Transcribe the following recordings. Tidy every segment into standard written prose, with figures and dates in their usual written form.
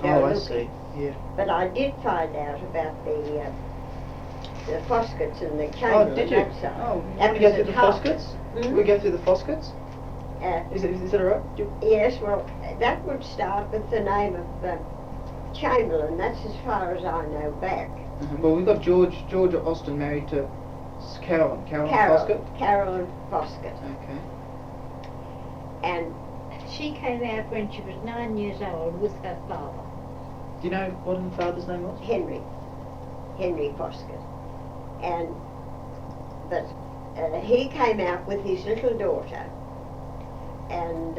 go Oh, I looking. see. Yeah. But I did find out about the Foskett's and the Chamberlain. Oh, did you? That's all. Oh, you That want to go was through at the Harvard. Foskett's? Hmm? We go through the Foskett's? Is that alright? Yes, well, that would start with the name of Chamberlain. That's as far as I know back. Well, we've got George Austin married to Carolyn Foskett. Carolyn Foskett. Okay. And She came out when she was 9 years old with her father. Do you know what her father's name was? Henry Foskett. But he came out with his little daughter, and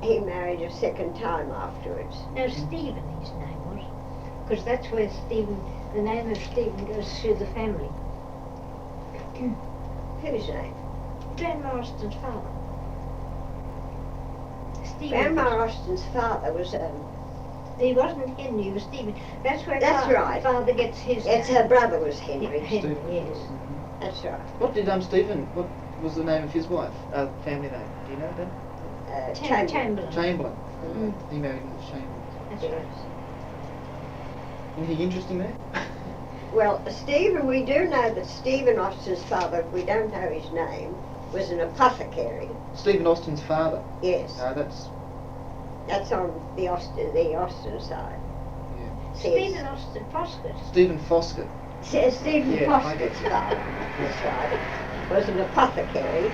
he married a second time afterwards. No, Stephen his name was, because that's where the name of Stephen goes through the family. Whose name? Grandma Austin's father. Stephen. Grandma Austin's father was, He wasn't Henry, he was Stephen. That's where That's right. Father gets his yes, name. her brother was Henry. Henry, yes. That's right. What did Stephen? What was the name of his wife? Family name? Do you know that? Chamberlain. Chamberlain. Mm. He married Mrs. Chamberlain. That's right. Yes. Anything interesting there? Well, Stephen, we do know that Stephen Austin's father, if we don't know his name, was an apothecary. Stephen Austin's father. Yes. That's on the Austin side. yeah. Stephen Austin Foskett. Stephen Foskett. Stephen Yeah, I Foskett's get father, that's right, was an apothecary.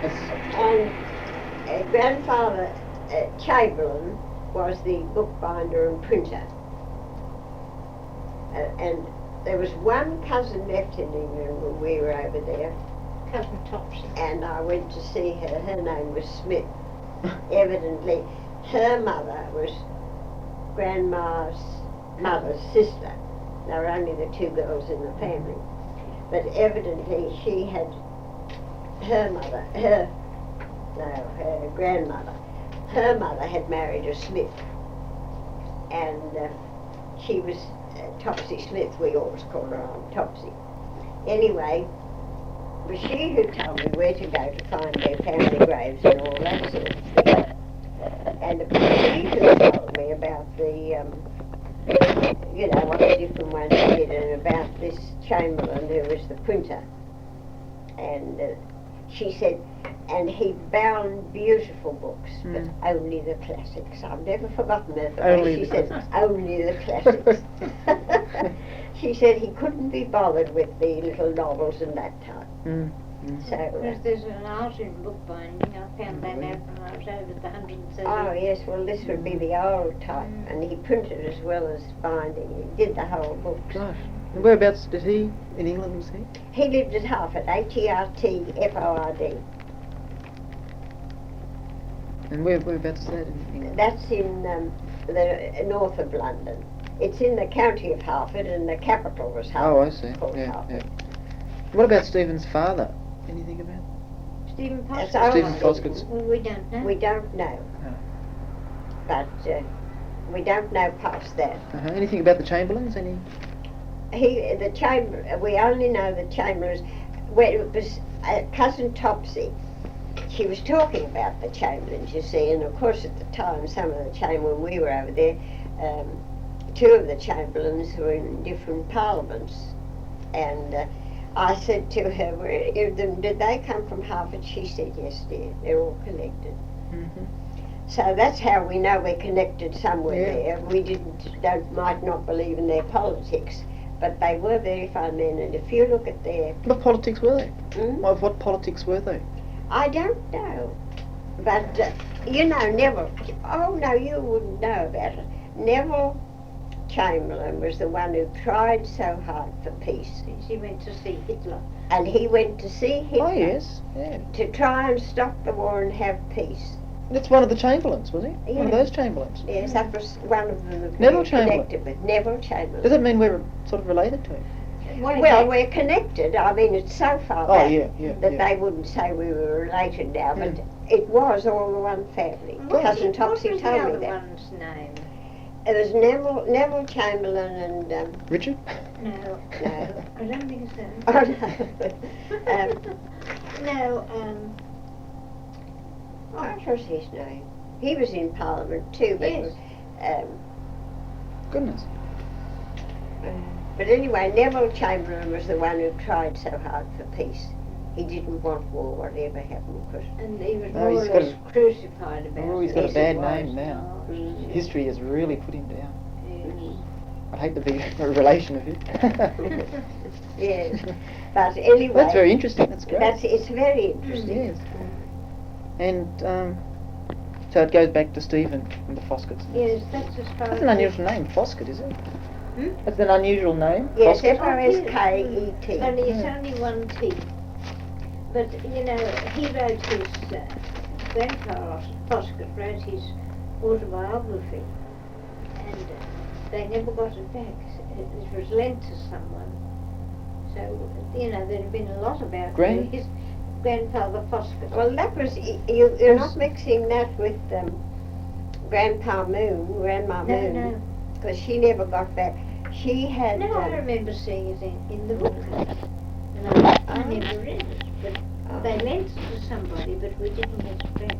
That's, And grandfather Chamberlain was the bookbinder and printer. And there was one cousin left in England when we were over there, Cousin Topsy. and I went to see her. Her name was Smith. Evidently, her mother was Grandma's mother's sister. There were only the two girls in the family. But evidently she had her grandmother. Her mother had married a Smith. And she was Topsy Smith, we always called her Aunt Topsy. Anyway, it was she who told me where to go to find their family graves and all that sort of thing. And it was she who told me about what the different ones did, and about this Chamberlain who was the printer. And she said, and he bound beautiful books, but only the classics. I've never forgotten that. The way she said, only the classics. She said he couldn't be bothered with the little novels and that type. So, There's an art in bookbinding. I found that out when I was over at the 130. oh yes, well this would be the old type, and he printed as well as binding. He did the whole books. gosh. And whereabouts did he, in England was he? He lived at Hartford, Hertford. And whereabouts is that in England? That's in the north of London. It's in the county of Hartford, and the capital was Hartford. Oh, I see. Called Yeah, Hartford. yeah. What about Stephen's father? Anything about? Stephen That's Foskett. our Stephen Stephen. Foskett's. Well, we don't know. We don't know, Oh. but we don't know past that. Anything about the Chamberlains? Any? We only know the Chamberlains. When it was cousin Topsy, she was talking about the Chamberlains, you see, and of course at the time, when we were over there, two of the Chamberlains were in different parliaments, and I said to her, did they come from Harvard? She said, yes, dear, they're all connected. So that's how we know we're connected somewhere there. We might not believe in their politics, but they were very fine men, and if you look at their... What politics were they? What What politics were they? I don't know, but Neville, oh no, you wouldn't know about it. Neville Chamberlain was the one who tried so hard for peace. He went to see Hitler. And he went to see Hitler Oh yes, yeah. to try and stop the war and have peace. That's one of the Chamberlains, was he? One of Yeah. those Chamberlains. Yes, that was one of them that we Neville were Chamberlain. connected with, Neville Chamberlain. Does that mean we're sort of related to him? Well, we're connected. I mean, it's so far Oh, back yeah, that yeah. they wouldn't say we were related now, but it was all the one family. Cousin Topsy what was told the me other that. one's name? It was Neville Chamberlain and... Richard? No. No. I don't think so. Oh, no. No, What was his name? He was in Parliament too, but Yes. Goodness. But anyway, Neville Chamberlain was the one who tried so hard for peace. He didn't want war, whatever happened, because And he was No, more he's or got less crucified about Oh, it. he's got Yes, a bad he was. name now. History has really put him down. Yes. I'd hate to be a relation of his. yes. But anyway, That's very interesting. That's great. it's very interesting. Yes. And so it goes back to Stephen and the Foskett's. Yes, that's as far That's an unusual name, Foskett, is it? Hmm? That's an unusual name. Yes, Foskett? Foskett. Only it's Yeah. only one T. But, you know, he wrote his, grandpa Foskett wrote his autobiography, and they never got it back. It was lent to someone. So, you know, there'd been a lot about his grandfather Foskett. Well, that was, you're not mixing that with Grandma no, Moon, no. because she never got back. She had... No, I remember seeing it in the book. And I never read it, but they lent it to somebody, but we didn't get it back.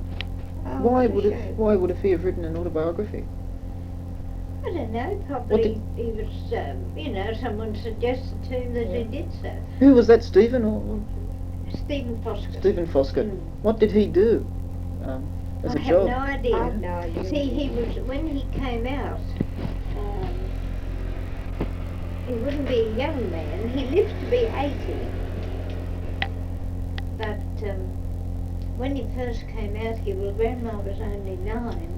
Why would he have written an autobiography? I don't know, probably he was, you know, someone suggested to him that he did so. Who was that, Stephen or Stephen Foskett. Stephen Foskett? Mm. What did he do as I a have job? no idea. I have no idea. See, he was, when he came out, he wouldn't be a young man. He lived to be 80. But when he first came out here, well, Grandma was only 9.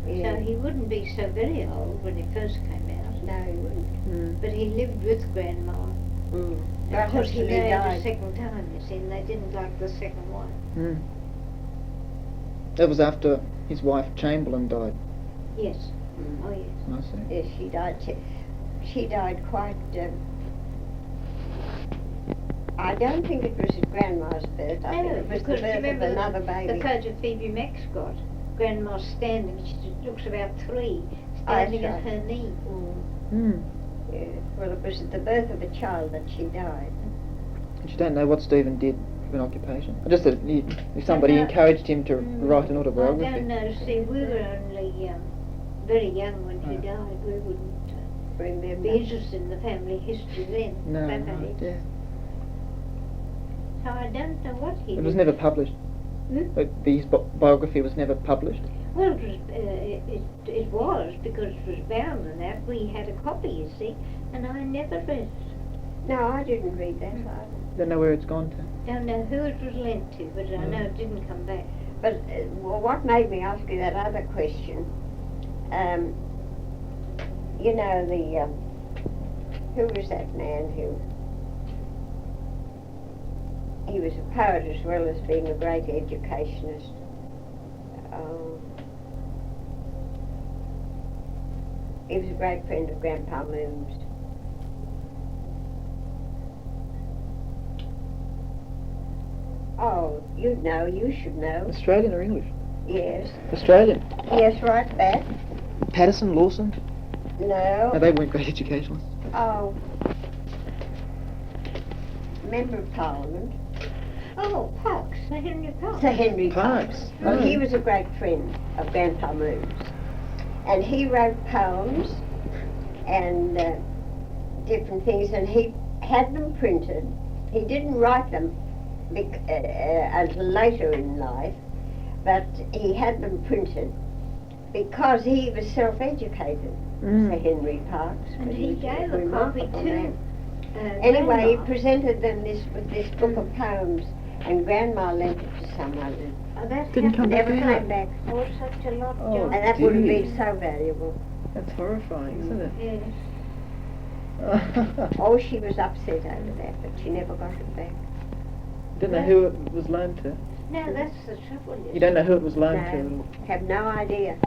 Yeah. So he wouldn't be so very old when he first came out. No, he wouldn't. Mm. But he lived with Grandma. Mm. And Right of course he until he married a died. second time, you see, and they didn't like the second one. Mm. That was after his wife Chamberlain died. Yes. Mm. Oh, yes. I see. Yes, she died. She died quite... I don't think it was at Grandma's birth. I think No, it was the because birth of remember another the baby. photo Phoebe Max got, Grandma standing, she looks about 3, standing that's at right. her knee. Mm. Yeah. Well, it was at the birth of a child that she died. And you don't know what Stephen did for an occupation? Just that if somebody No. encouraged him to write an I autobiography. don't know, see, we were only very young when she Oh. died. We wouldn't Remember? be interested in the family history then. No, that no, age. yeah. So I don't know what he It did. was never published. Hmm? His biography was never published. Well, it was, it was because it was bound and that. We had a copy, you see, and I never read it. No, I didn't read that Mm. either. Don't know where it's gone to. Don't know who it was lent to, but I know it didn't come back. But well, what made me ask you that other question, you know, who was that man who, he was a poet as well as being a great educationist. He was a great friend of Grandpa Moon's. Oh, you'd know, you should know. Australian or English? Yes. Australian. Yes, right back. Patterson, Lawson? No. No, they weren't great educationalists. Oh. Member of Parliament. Oh, Parks, Sir Henry Parks. Sir Henry Parkes. Parkes. Well, he was a great friend of Grandpa Moon's. And he wrote poems and different things, and he had them printed. He didn't write them until later in life, but he had them printed because he was self-educated, Sir Henry Parkes. And but he was gave a copy remarkable to man. Anyway, he Grandma. presented them with this book of poems, and Grandma lent it to someone, and Oh, that Didn't come happened. never back came back. Oh, such a lot, Oh, John. And that would have dear. been so valuable. That's horrifying, isn't it? Yes. Oh, she was upset over that, but she never got it back. Don't know who it was loaned to. No, that's the trouble. You don't know who it was loaned No, have no idea.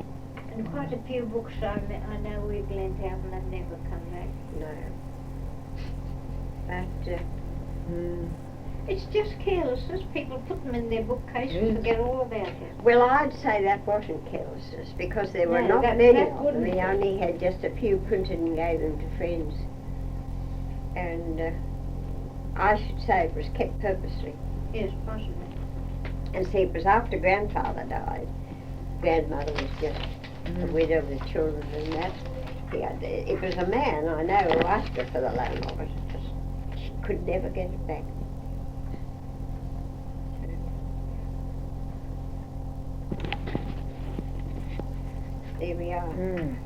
And quite a few books I know we've lent out and they've never come back. No. But, to. Mm. It's just carelessness. People put them in their bookcase and Yes. forget all about it. well, I'd say that wasn't carelessness, because there were No, not that many of them. wouldn't He be. only had just a few printed and gave them to friends. And I should say it was kept purposely. Yes, possibly. And see, it was after Grandfather died. Grandmother was just a widow with children and that. It was a man, I know, who asked her for the loan of it, because she could never get it back. There we are. Mm.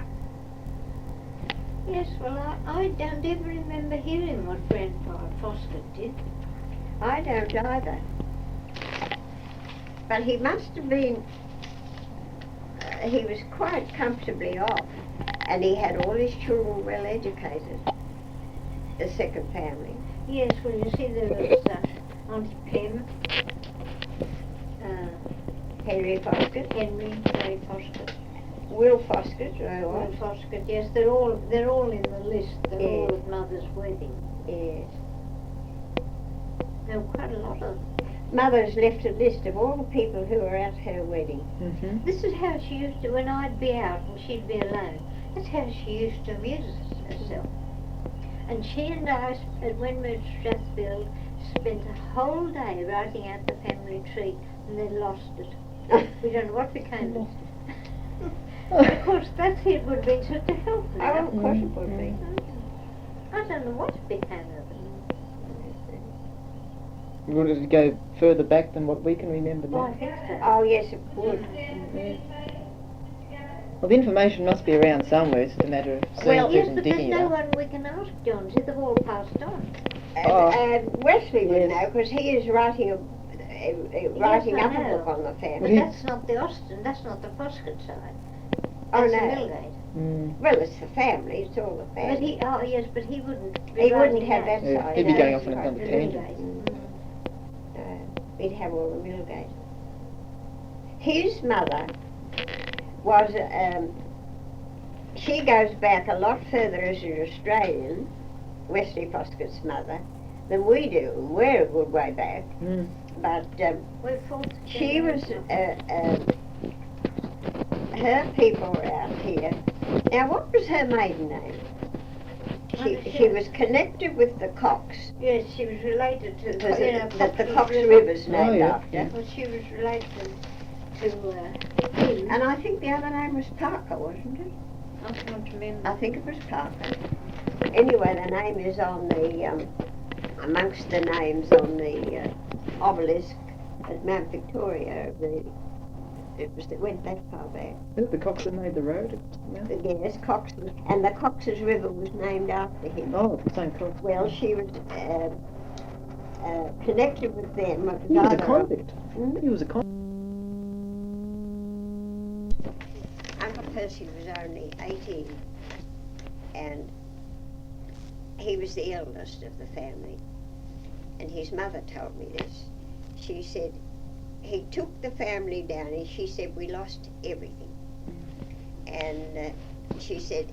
Yes, well, I don't ever remember hearing what Grandpa Foskett did. I don't either. But he must have been, he was quite comfortably off, and he had all his children well educated, the second family. Yes, well, you see, there was Auntie Pym, Henry Foskett, Henry Foskett, Will Foskett, Will Foskett. Yes, they're all in the list. They're all Yes. at Mother's wedding. Yes. There were quite a lot of them. Mother's left a list of all the people who were at her wedding. Mm-hmm. This is how she used to, when I'd be out and she'd be alone, that's how she used to amuse herself. And she and I, when we were at Strathfield, spent a whole day writing out the family tree, and then lost it. We don't know what became of it. Of course, that's it would have been such a help Oh, now. of course it would be. I don't know what became of it. Would it go further back than what we can remember Oh, I now? think so. Oh, yes, it would. Well, the information must be around somewhere. It's just a matter of seeing Well, it Yes, and but there's digging it no up. one we can ask, John. See, they've all passed on. Wesley would Yes. know, because he is writing writing I up a know. book on the But family. that's not the Austin, that's not the Foskett side. Oh, That's the no. Millgate. Mm. Well, it's the family, it's all the But family. yes, but he wouldn't be He wouldn't writing have that Yeah, side. he'd be no, going that's off on right. another The tangent. Millgate. He'd have all the Millgate. His mother was, she goes back a lot further as an Australian, Wesley Foskett's mother, than we do. We're a good way back. Mm. But We're fourth she was, generation. her people were out here. Now, what was her maiden name? She was connected with the Cox. Yes, she was related to, Because Cox the was Cox River. River's named Oh, yeah, after. yeah. Well, she was related to him. And I think the other name was Parker, wasn't it? I can't remember. I think it was Parker. Anyway, the name is on the, amongst the names on the obelisk at Mount Victoria. It went that far back. Is it the Cox that made the road? Yeah. Yes, Cox, and the Cox's River was named after him. Oh, it's the same Cox. Well, she was connected with them. He was a Neither of- convict. Hmm? He was a convict. Uncle Percy was only 18, and he was the eldest of the family. And his mother told me this. She said, he took the family down, and she said, we lost everything. And she said,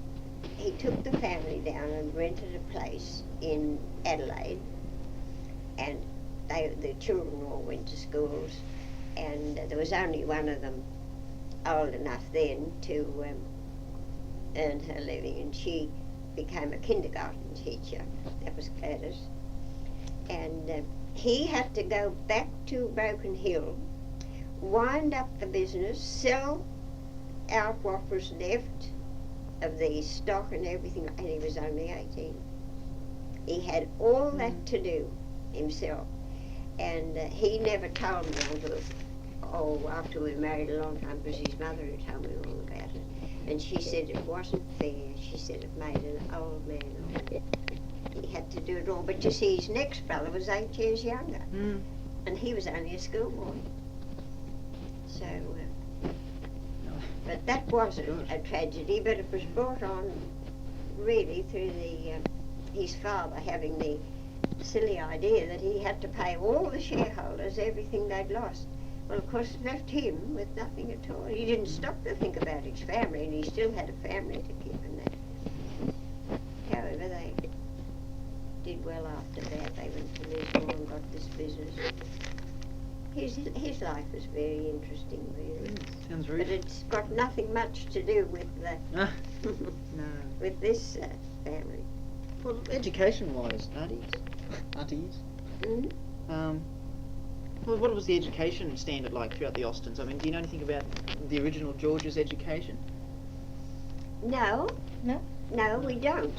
he took the family down and rented a place in Adelaide, and the children all went to schools, and there was only one of them old enough then to earn her living, and she became a kindergarten teacher. That was Gladys. And he had to go back to Broken Hill, wind up the business, sell out what was left of the stock and everything, and he was only 18. He had all that to do himself, and he never told me until, after we married a long time, because his mother had told me all about it. And she said it wasn't fair. She said it made an old man of him. He had to do it all. But you see, his next brother was 8 years younger, and he was only a schoolboy. So, but that was a tragedy, but it was brought on really through his father having the silly idea that he had to pay all the shareholders everything they'd lost. Well, of course, it left him with nothing at all. He didn't stop to think about his family, and he still had a family to keep and that. However, they did well after that. They went to Lismore and got this business. His life was very interesting, really. Sounds But very... it's got nothing much to do with No. with this family. Well, education-wise, aunties. Mm? Well, what was the education standard like throughout the Austins? I mean, do you know anything about the original George's education? No. No? No, we don't.